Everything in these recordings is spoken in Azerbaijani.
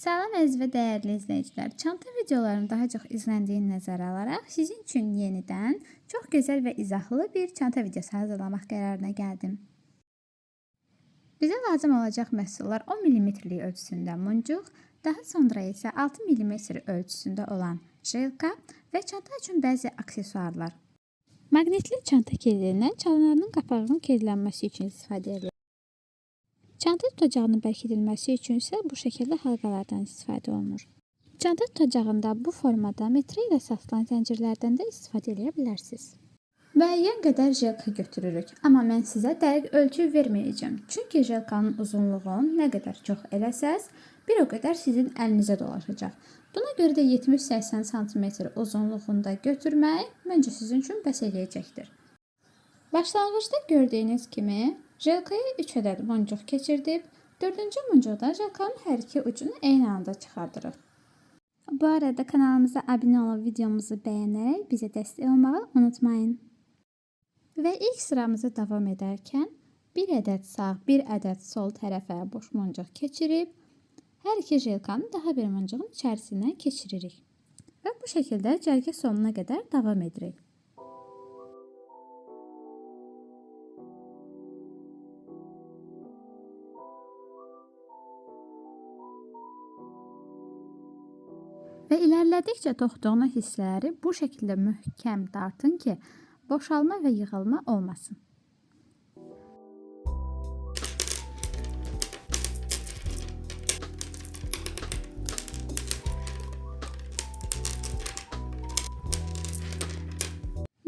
Salam əziz və dəyərli izləyicilər. Çanta videolarının daha çox izləndiyini nəzərə alaraq sizin üçün yenidən çox gözəl və izahlı bir çanta videosu hazırlamaq qərarına gəldim. Bizə lazım olacaq məhsullar 10 mm ölçüsündə muncuq, daha sonra isə 6 mm ölçüsündə olan jelka və çanta üçün bəzi aksesuarlar. Maqnitli çanta kildindən çalanarının qapağının kilidlənməsi üçün istifadə edilir. Çanta tutacağının bərkidilməsi üçün isə bu şəkildə halqalardan istifadə olunur. Çanta tutacağında bu formada metrə ilə satılan zəncirlərdən də istifadə edə bilərsiniz. Müəyyən qədər jelka götürürük, amma mən sizə dəqiq ölçü verməyəcəm. Çünki jelkanın uzunluğunu nə qədər çox eləsəz, bir o qədər sizin əlinizə dolaşacaq. Buna görə də 70-80 cm uzunluğunda götürmək məncə sizin üçün bəs eləyəcəkdir. Başlanğıcda gördüyünüz kimi jelkaya 3 ədəd muncuq keçirdib, 4-cü muncuqda jelkanın hər iki ucunu eyni anda çıxardırıq. Bu arada kanalımıza abunə olub videomuzu bəyənərək bizə dəstək olmağı unutmayın. Və ilk sıramızı davam edərkən 1 ədəd sağ, 1 ədəd sol tərəfə boş muncuq keçirib, hər iki jelkanı daha bir muncuğun içərisindən keçiririk. Və bu şəkildə cərgə sonuna qədər davam edirik. Və ilərlədikcə toxduğunu hissləri bu şəkildə möhkəm dartın ki, boşalma və yığılma olmasın.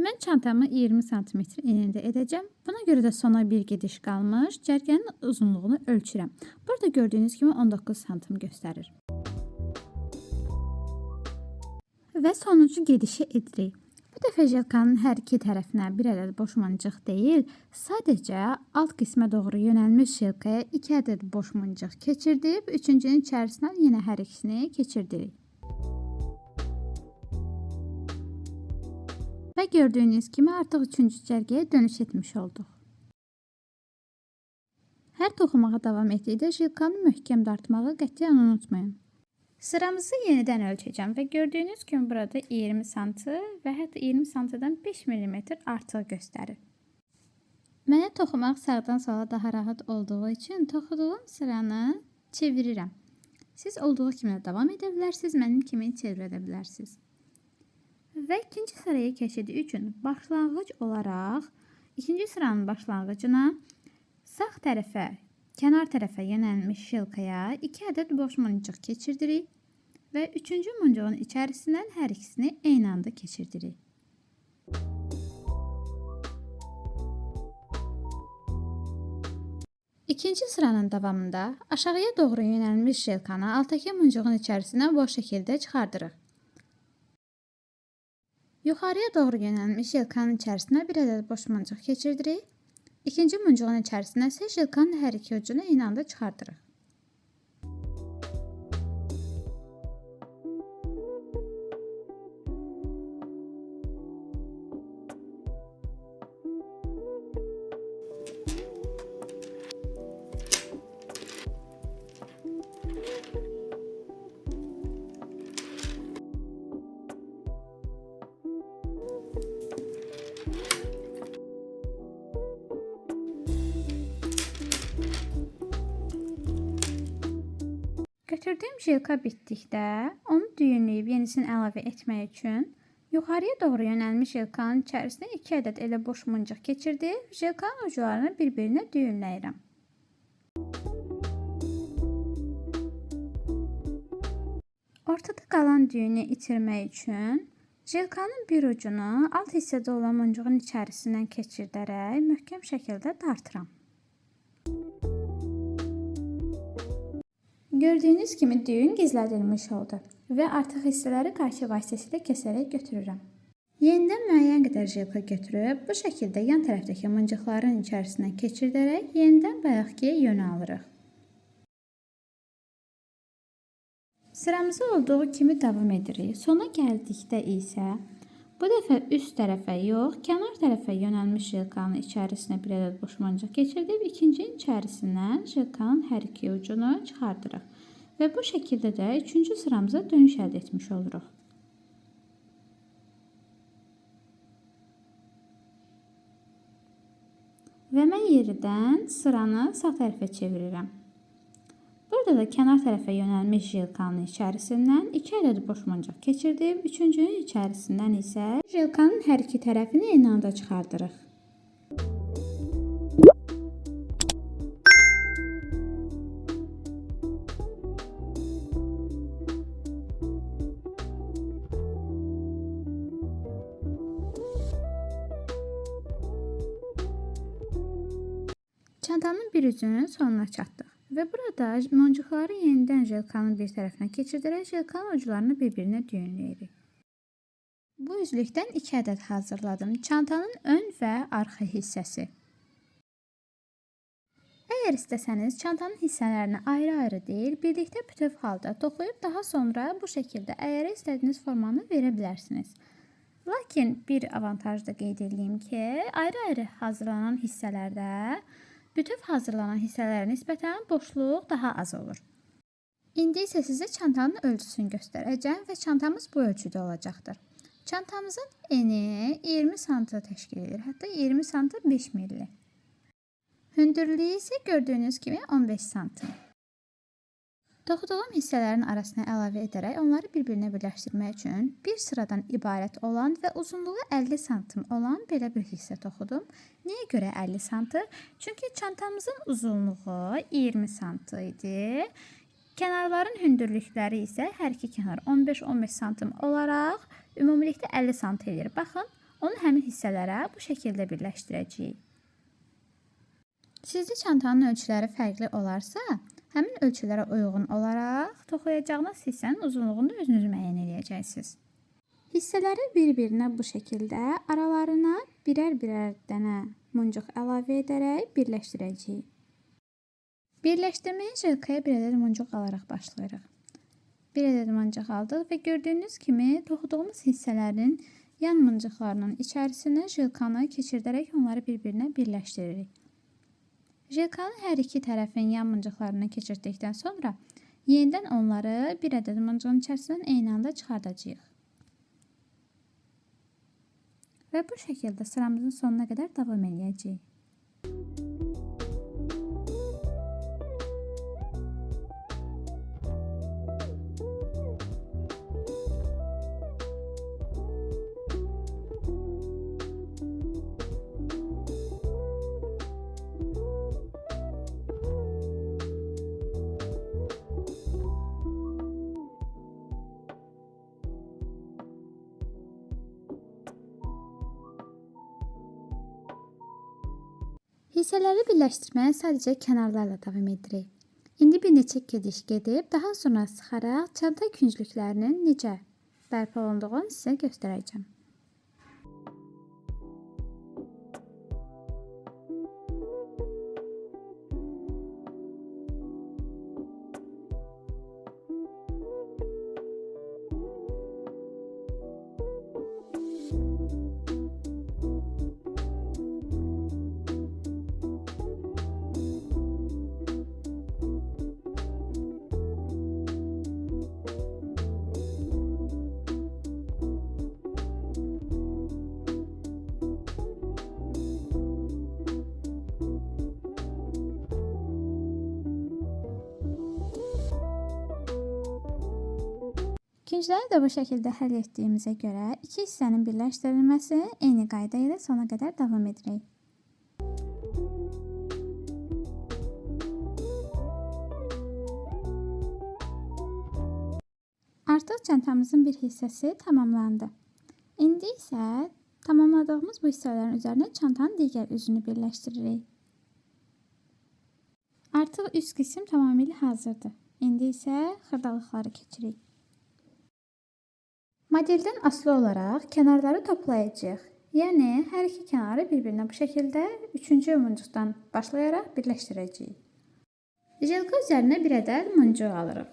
Mən çantamı 20 cm enində edəcəm. Buna görə də sona bir gediş qalmış, cərgənin uzunluğunu ölçürəm. Burada gördüyünüz kimi 19 cm göstərir. Və sonuncu gedişi edirik. Bu dəfə jelkanın hər iki tərəfinə bir ədəd boş muncuq deyil, sadəcə alt qismə doğru yönəlmiş jelkaya 2 ədəd boş muncuq keçirdib, üçüncünün içərisindən yenə hər ikisini keçirdirik. Və gördüyünüz kimi artıq üçüncü cərgəyə dönüş etmiş olduq. Hər toxumağa davam etdikdə jelkanı möhkəm dartmağı qətiyyən unutmayın. Sıramızı yenidən ölçəcəm və gördüyünüz kimi burada 20 cm və hətta 20 cm-dən 5 mm artıq göstərir. Mənə toxumaq sağdan sola daha rahat olduğu üçün toxuduğum sıranı çevirirəm. Siz olduğu kimi davam edə bilərsiniz, mənim kimi çevirə də bilərsiniz. Və ikinci sıraya keçidi üçün başlanğıc olaraq ikinci sıranın başlanğıcına sağ tərəfə, kənar tərəfə yönəlmiş jelkaya 2 ədəd boş muncuq keçirdirik və üçüncü muncuğun içərisindən hər ikisini eyni anda keçirdirik. İkinci sıranın davamında aşağıya doğru yönəlmiş jelkanı alttaki muncuğun içərisindən boş şəkildə çıxardırıq. Yuxarıya doğru yönəlmiş jelkanın içərisinə bir ədəd boş muncuq keçirdirik. İkinci muncuğun içərisindən isə jelkanın hər iki ucunu eyni anda çıxardırıq. Götürdüyüm jelka bitdikdə onu düyünləyib yenisini əlavə etmək üçün yuxarıya doğru yönəlmiş jelkanın içərisinə 2 ədəd elə boş muncuq keçirdib, jelkanın uclarını bir-birinə düyünləyirəm. Ortada qalan düyünü itirmək üçün jelkanın bir ucunu alt hissədə olan muncuğun içərisindən keçirdərək möhkəm şəkildə dartıram. Gördüyünüz kimi düyün gizlədilmiş oldu və artıq hissələri qayçı vasitəsilə kəsərək götürürəm. Yenidən müəyyən qədər jelka götürüb bu şəkildə yan tərəfdəki muncuqların içərisindən keçirdərək yenidən bayaqkiyə yönə alırıq. Sıramızı olduğu kimi davam edirik. Sona gəldikdə isə bu dəfə üst tərəfə yox, kənar tərəfə yönəlmiş jelkanın içərisinə bir ədəd boş muncuq keçirdib, ikincinin içərisindən jelkanın hər iki ucunu çıxardırıq. Və bu şəkildə də 3-cü sıramıza dönüş əldə etmiş oluruq. Və mən yeridən sıranı sağ tərəfə çevirirəm. Burada da kənar tərəfə yönəlmiş jilkanın içərisindən 2 ədəd boş muncuq keçirdim. 3-cünün içərisindən isə jilkanın hər iki tərəfini eyni anda çıxardırıq. Çantanın bir ucunun sonuna çatdıq və burada muncuqları yenidən jilkanın bir tərəfinə keçirdirək, jilkanın uclarını bir-birinə düyünləyirik. Bu üzlükdən 2 ədəd hazırladım. Çantanın ön və arxa hissəsi. Əgər istəsəniz, çantanın hissələrini ayrı-ayrı deyil, birlikdə bütöv halda toxuyub daha sonra bu şəkildə əyərə istədiyiniz formanı verə bilərsiniz. Lakin bir avantaj da qeyd edeyim ki, ayrı-ayrı hazırlanan hissələrdə bütöv hazırlanan hissələrə nisbətən boşluq daha az olur. İndi isə sizə çantanın ölçüsünü göstərəcəm və çantamız bu ölçüdə olacaqdır. Çantamızın eni 20 sm təşkil edir, hətta 20 sm 5 milli. Hündürlüyü isə gördüyünüz kimi 15 sm. Toxuduğum hissələrin arasına əlavə edərək onları bir-birinə birləşdirmək üçün bir sıradan ibarət olan və uzunluğu 50 sm olan belə bir hissə toxudum. Niyə görə 50 sm? Çünki çantamızın uzunluğu 20 sm idi. Kənarların hündürlükləri isə hər iki kənar 15-15 sm olaraq ümumilikdə 50 sm edir. Baxın, onu həmin hissələrə bu şəkildə birləşdirəcəyik. Sizdə çantanın ölçüləri fərqli olarsa, həmin ölçülərə uyğun olaraq toxuyacağınız hissənin uzunluğunu da özünüz müəyyən edəcəksiniz. Hissələri bir-birinə bu şəkildə aralarına birər-birər dənə muncuq əlavə edərək birləşdirəcəyik. Birləşdirməyə jilkaya bir ədəd muncuq alaraq başlayırıq. Bir ədəd muncuq aldıq və gördüyünüz kimi toxuduğumuz hissələrin yan muncuqlarının içərisinə jilkanı keçirdərək onları bir-birinə birləşdiririk. Jilkanın hər iki tərəfin yan muncuqlarını keçirdikdən sonra yenidən onları bir ədəd muncuğun içərisindən eyni anda çıxardacağıq. Və bu şəkildə sıramızın sonuna qədər davam edəcəyik. Hissələri birləşdirməyə sadəcə kənarlarla davam edirik. İndi bir neçə gediş gedib, daha sonra sıxaraq çanta künclüklərinin necə bərpa olunduğunu sizə göstərəcəm. Küncləri də bu şəkildə həll etdiyimizə görə iki hissənin birləşdirilməsi eyni qayda ilə sona qədər davam edirik. Artıq çantamızın bir hissəsi tamamlandı. İndi isə tamamladığımız bu hissələrin üzərinə çantanın digər üzünü birləşdiririk. Artıq üst qism tamamilə hazırdır. İndi isə xırdalıqları keçirik. Modeldən asılı olaraq kənarları toplayacağıq. Yəni, hər iki kənarı bir-birinə bu şəkildə 3-cü muncuqdan başlayaraq birləşdirəcəyik. Jilka üzərinə bir ədəd muncuq alırıq.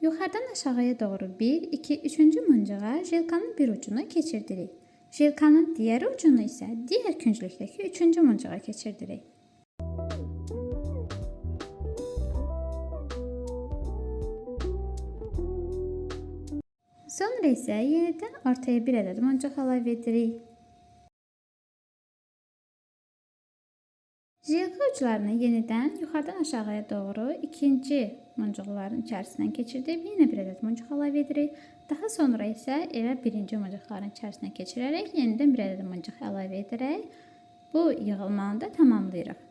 Yuxarıdan aşağıya doğru 1, 2, 3-cü muncuğa jilkanın bir ucunu keçirdirik. Jilkanın digər ucunu isə digər künclükdəki 3-cü muncuğa keçirdirik. Sonra isə yenidən ortaya bir ədəd muncuq əlavə edirik. Jilka uclarını yenidən yuxarıdan aşağıya doğru ikinci muncuqların içərisindən keçirdik. Yenə bir ədəd muncuq əlavə edirik. Daha sonra isə elə birinci muncuqların içərisindən keçirərək yenidən bir ədəd muncuq əlavə edərək bu yığılmanı da tamamlayırıq.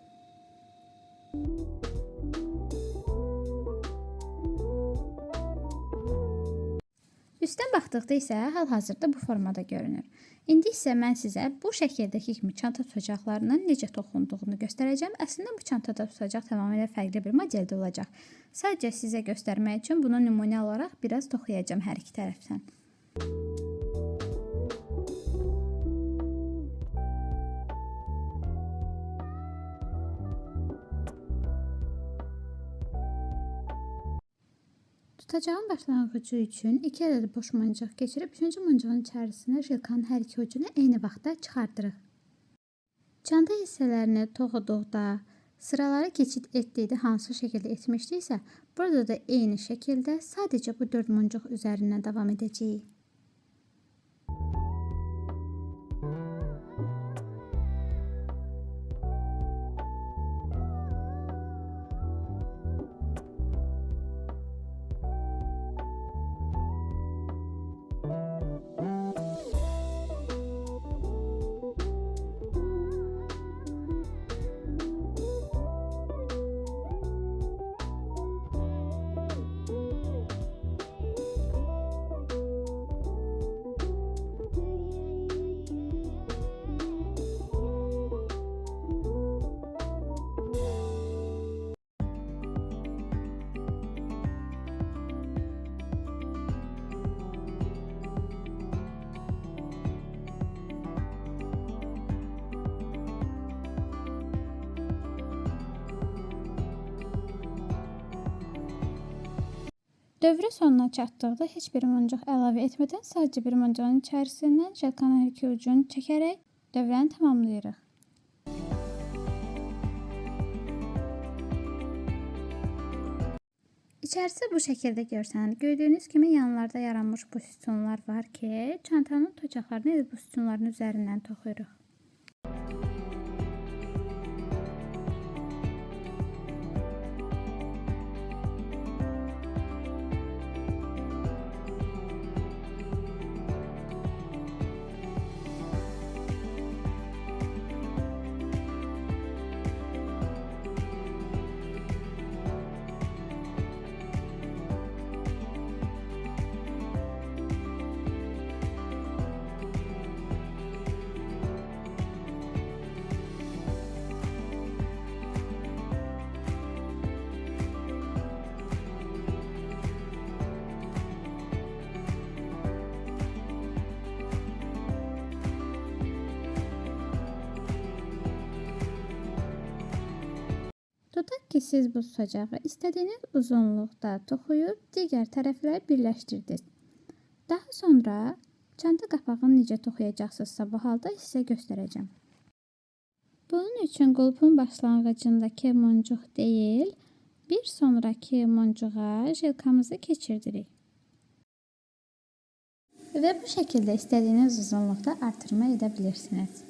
Üstdən baxdıqda isə hal-hazırda bu formada görünür. İndi isə mən sizə bu şəkildəki kimi çanta tutacaqlarının necə toxunduğunu göstərəcəm. Əslində bu çantada tutacaq tamamilə fərqli bir modeldə olacaq. Sadəcə sizə göstərmək üçün bunu nümunə olaraq biraz toxuyacağım hər iki tərəfdən. Tutacağın başlanğıcı üçün 2 ədəd boş muncuq keçirib 3-cü muncuğun içərisinə jilkanın hər iki ucunu eyni vaxtda çıxardırıq. Çanta hissələrini toxuduqda, sıraları keçid etdikdə hansı şəkildə etmişdiksə, burada da eyni şəkildə sadəcə bu 4 muncuq üzərindən davam edəcəyik. Dövrə sonuna çatdıqda heç bir muncuq əlavə etmədən sadəcə bir muncuğun içərisindən jilkanın hər iki ucunu çəkərək dövrəni tamamlayırıq. İçərisi bu şəkildə görsənir. Gördüyünüz kimi yanlarda yaranmış bu sütunlar var ki, çantanın tutacaqlarını bu sütunların üzərindən toxuyuruq. Tutaq ki, siz bu tutacağı istədiyiniz uzunluqda toxuyub digər tərəfləri birləşdirdiniz. Daha sonra çanta qapağını necə toxuyacaqsınızsa bu halda sizə göstərəcəm. Bunun üçün qulpun başlanğıcındakı muncuq deyil, bir sonraki muncuğa jilkamızı keçirdirik. Və bu şəkildə istədiyiniz uzunluqda artırma edə bilirsiniz.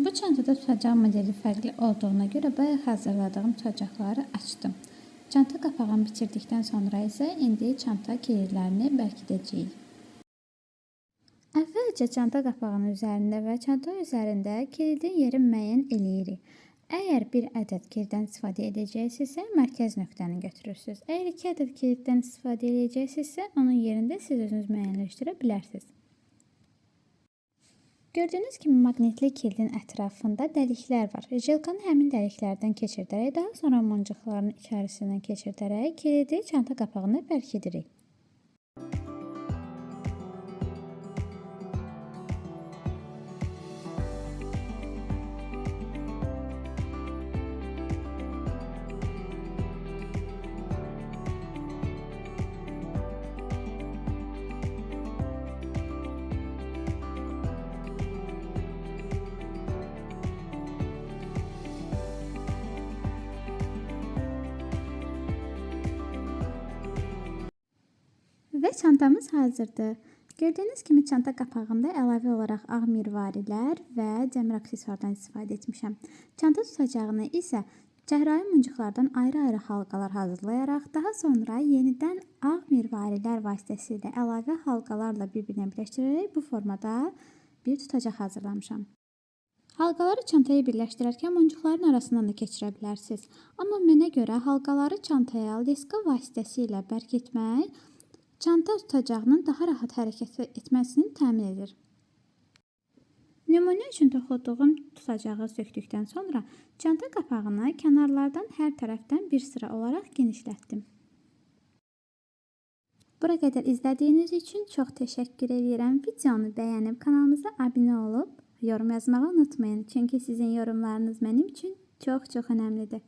Bu çantada tutacaq modeli fərqli olduğuna görə bayaq hazırladığım tutacaqları açdım. Çanta qapağını bitirdikdən sonra isə indi çanta kilidlərini bərkidəcəyik. Əvvəlcə çanta qapağının üzərində və çanta üzərində kilidin yerini müəyyən eləyirik. Əgər bir ədəd kiliddən istifadə edəcəksinizsə, mərkəz nöqtəni götürürsünüz. Əgər 2 ədəd kiliddən istifadə edəcəksinizsə, onun yerində siz özünüz müəyyənləşdirə bilərsiniz. Gördüyünüz kimi maqnitli kilidin ətrafında dəliklər var. Jilkanı həmin dəliklərdən keçirdərək, daha sonra muncuqların içərisindən keçirdərək kilidi çanta qapağını bərkidirik. Və çantamız hazırdır. Gördüyünüz kimi çanta qapağında əlavə olaraq ağ mirvarilər və dəmir aksesuardan istifadə etmişəm. Çanta tutacağını isə çəhrayı muncuqlardan ayrı-ayrı halqalar hazırlayaraq, daha sonra yenidən ağ mirvarilər vasitəsilə əlavə halqalarla bir-birinə birləşdirərək bu formada bir tutacaq hazırlamışam. Halqaları çantaya birləşdirərkən muncuqların arasından da keçirə bilərsiniz. Amma mənə görə halqaları çantaya leska vasitəsilə bərk etmək çanta tutacağının daha rahat hərəkət etməsini təmin edir. Nümunə üçün toxuduğum tutacağı sökdükdən sonra çanta qapağını kənarlardan hər tərəfdən bir sıra olaraq genişlətdim. Bura qədər izlədiyiniz üçün çox təşəkkür edirəm. Videonu bəyənib kanalımıza abunə olub yorum yazmağı unutmayın. Çünki sizin yorumlarınız mənim üçün çox önəmlidir.